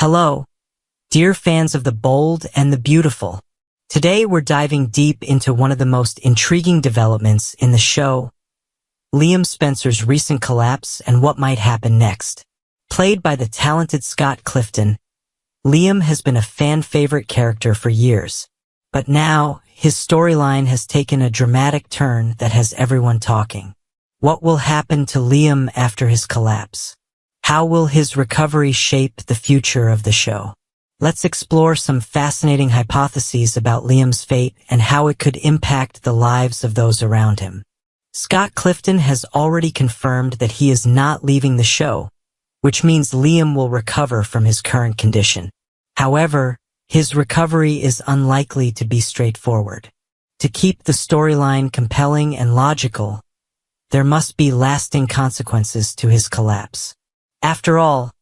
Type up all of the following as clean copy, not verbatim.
Hello, dear fans of the bold and the beautiful. Today we're diving deep into one of the most intriguing developments in the show, Liam Spencer's recent collapse and what might happen next. Played by the talented Scott Clifton, Liam has been a fan-favorite character for years. But now, his storyline has taken a dramatic turn that has everyone talking. What will happen to Liam after his collapse? How will his recovery shape the future of the show? Let's explore some fascinating hypotheses about Liam's fate and how it could impact the lives of those around him. Scott Clifton has already confirmed that he is not leaving the show, which means Liam will recover from his current condition. However, his recovery is unlikely to be straightforward. To keep the storyline compelling and logical, there must be lasting consequences to his collapse. After all,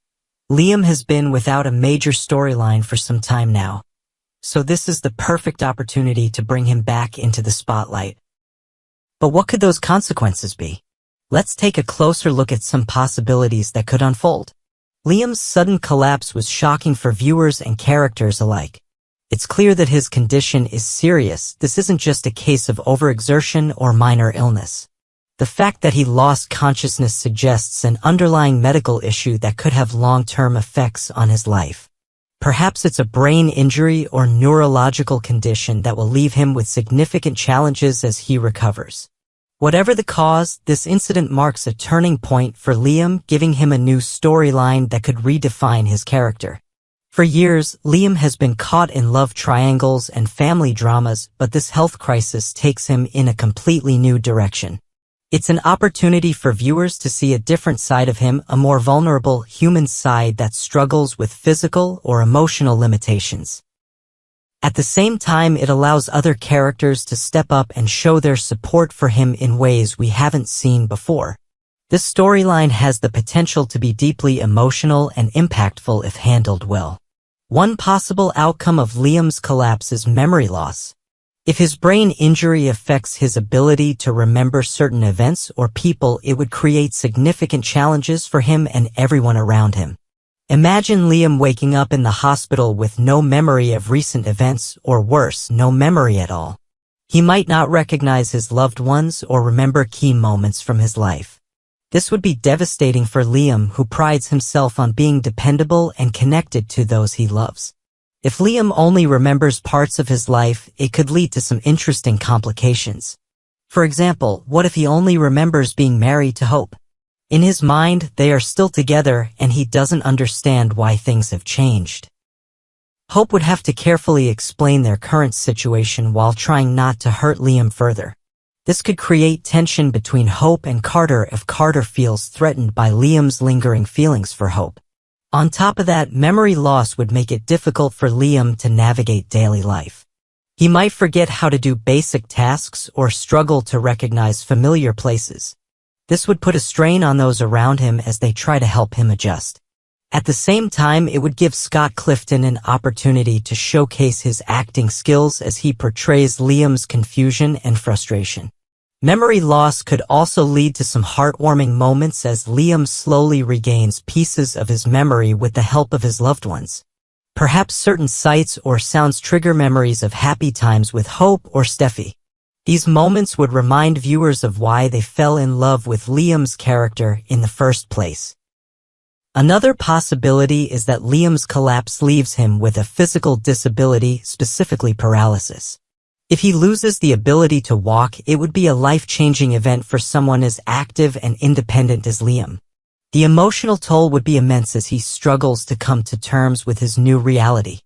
Liam has been without a major storyline for some time now, so this is the perfect opportunity to bring him back into the spotlight. But what could those consequences be? Let's take a closer look at some possibilities that could unfold. Liam's sudden collapse was shocking for viewers and characters alike. It's clear that his condition is serious. This isn't just a case of overexertion or minor illness. The fact that he lost consciousness suggests an underlying medical issue that could have long-term effects on his life. Perhaps it's a brain injury or neurological condition that will leave him with significant challenges as he recovers. Whatever the cause, this incident marks a turning point for Liam, giving him a new storyline that could redefine his character. For years, Liam has been caught in love triangles and family dramas, but this health crisis takes him in a completely new direction. It's an opportunity for viewers to see a different side of him, a more vulnerable human side that struggles with physical or emotional limitations. At the same time, it allows other characters to step up and show their support for him in ways we haven't seen before. This storyline has the potential to be deeply emotional and impactful if handled well. One possible outcome of Liam's collapse is memory loss. If his brain injury affects his ability to remember certain events or people, it would create significant challenges for him and everyone around him. Imagine Liam waking up in the hospital with no memory of recent events, or worse, no memory at all. He might not recognize his loved ones or remember key moments from his life. This would be devastating for Liam, who prides himself on being dependable and connected to those he loves. If Liam only remembers parts of his life, it could lead to some interesting complications. For example, what if he only remembers being married to Hope? In his mind, they are still together and he doesn't understand why things have changed. Hope would have to carefully explain their current situation while trying not to hurt Liam further. This could create tension between Hope and Carter if Carter feels threatened by Liam's lingering feelings for Hope. On top of that, memory loss would make it difficult for Liam to navigate daily life. He might forget how to do basic tasks or struggle to recognize familiar places. This would put a strain on those around him as they try to help him adjust. At the same time, it would give Scott Clifton an opportunity to showcase his acting skills as he portrays Liam's confusion and frustration. Memory loss could also lead to some heartwarming moments as Liam slowly regains pieces of his memory with the help of his loved ones. Perhaps certain sights or sounds trigger memories of happy times with Hope or Steffi. These moments would remind viewers of why they fell in love with Liam's character in the first place. Another possibility is that Liam's collapse leaves him with a physical disability, specifically paralysis. If he loses the ability to walk, it would be a life-changing event for someone as active and independent as Liam. The emotional toll would be immense as he struggles to come to terms with his new reality.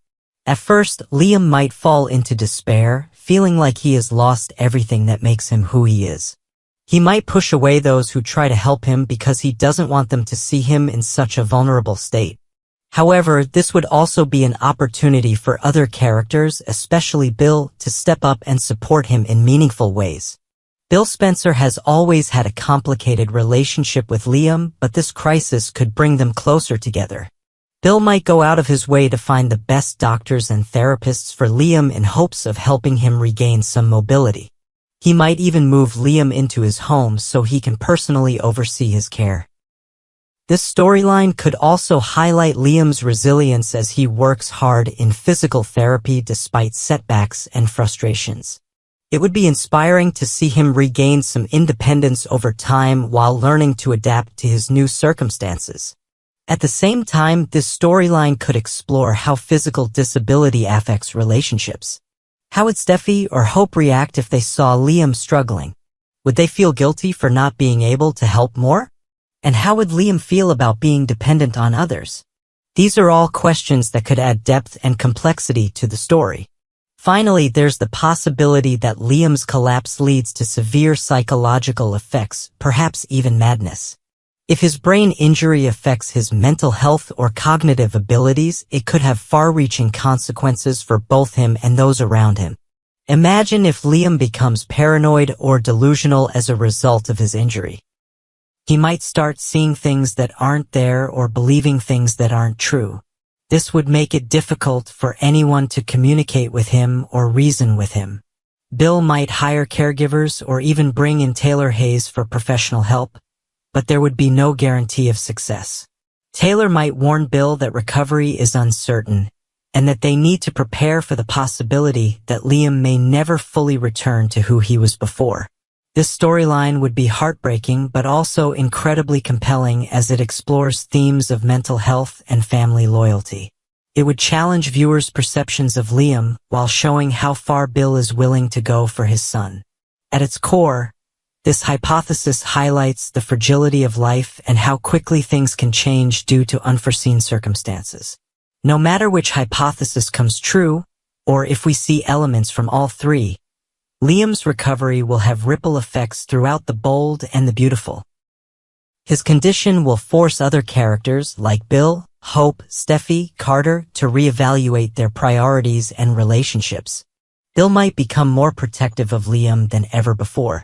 At first, Liam might fall into despair, feeling like he has lost everything that makes him who he is. He might push away those who try to help him because he doesn't want them to see him in such a vulnerable state. However, this would also be an opportunity for other characters, especially Bill, to step up and support him in meaningful ways. Bill Spencer has always had a complicated relationship with Liam, but this crisis could bring them closer together. Bill might go out of his way to find the best doctors and therapists for Liam in hopes of helping him regain some mobility. He might even move Liam into his home so he can personally oversee his care. This storyline could also highlight Liam's resilience as he works hard in physical therapy despite setbacks and frustrations. It would be inspiring to see him regain some independence over time while learning to adapt to his new circumstances. At the same time, this storyline could explore how physical disability affects relationships. How would Steffi or Hope react if they saw Liam struggling? Would they feel guilty for not being able to help more? And how would Liam feel about being dependent on others? These are all questions that could add depth and complexity to the story. Finally, there's the possibility that Liam's collapse leads to severe psychological effects, perhaps even madness. If his brain injury affects his mental health or cognitive abilities, it could have far-reaching consequences for both him and those around him. Imagine if Liam becomes paranoid or delusional as a result of his injury. He might start seeing things that aren't there or believing things that aren't true. This would make it difficult for anyone to communicate with him or reason with him. Bill might hire caregivers or even bring in Taylor Hayes for professional help, but there would be no guarantee of success. Taylor might warn Bill that recovery is uncertain and that they need to prepare for the possibility that Liam may never fully return to who he was before. This storyline would be heartbreaking but also incredibly compelling as it explores themes of mental health and family loyalty. It would challenge viewers' perceptions of Liam while showing how far Bill is willing to go for his son. At its core, this hypothesis highlights the fragility of life and how quickly things can change due to unforeseen circumstances. No matter which hypothesis comes true, or if we see elements from all three, Liam's recovery will have ripple effects throughout the bold and the beautiful. His condition will force other characters like Bill, Hope, Steffi, Carter to reevaluate their priorities and relationships. Bill might become more protective of Liam than ever before.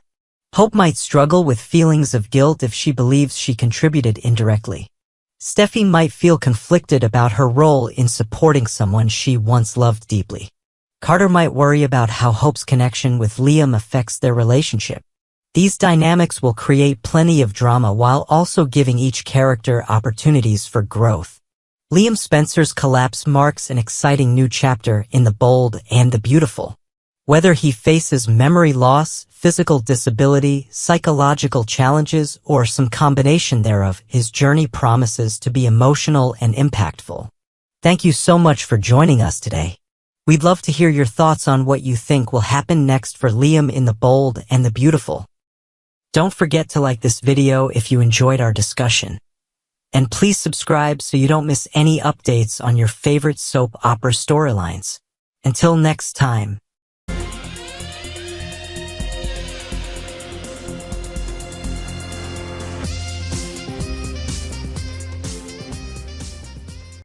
Hope might struggle with feelings of guilt if she believes she contributed indirectly. Steffi might feel conflicted about her role in supporting someone she once loved deeply. Carter might worry about how Hope's connection with Liam affects their relationship. These dynamics will create plenty of drama while also giving each character opportunities for growth. Liam Spencer's collapse marks an exciting new chapter in the bold and the beautiful. Whether he faces memory loss, physical disability, psychological challenges, or some combination thereof, his journey promises to be emotional and impactful. Thank you so much for joining us today. We'd love to hear your thoughts on what you think will happen next for Liam in the bold and the beautiful. Don't forget to like this video if you enjoyed our discussion. And please subscribe so you don't miss any updates on your favorite soap opera storylines. Until next time.